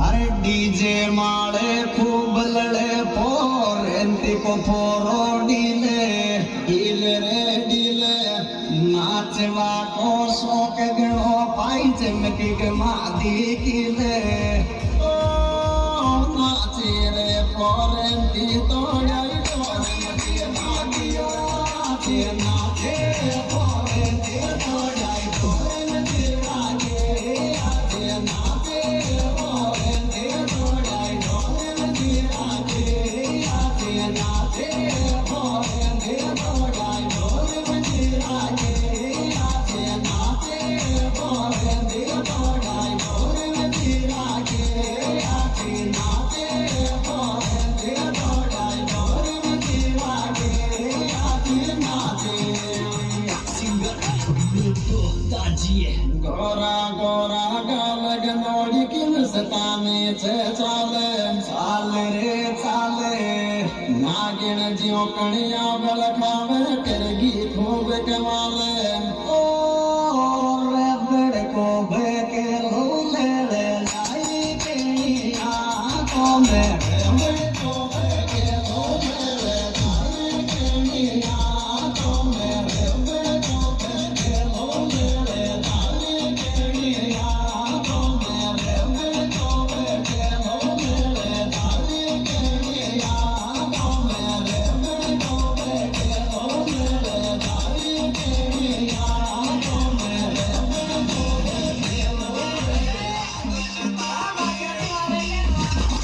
अरे डीजे मारे खूब लड़े पोर एंती को पोरो डीले डीले रे डीले नाचवा को शौक गणो पाई चमकी के मादी किले ओ नाचे रे पोर एंती तो जाई तो नाचे नाचियो नाचे नाचे पोर एंती तो जाई तो नाचे नाचे नाचे गोरा गोरा गाल गनोड़ी किन सताने छे चाले चाले रे चाले नागिन जियो कणिया बल खावे करगी खूब कमाले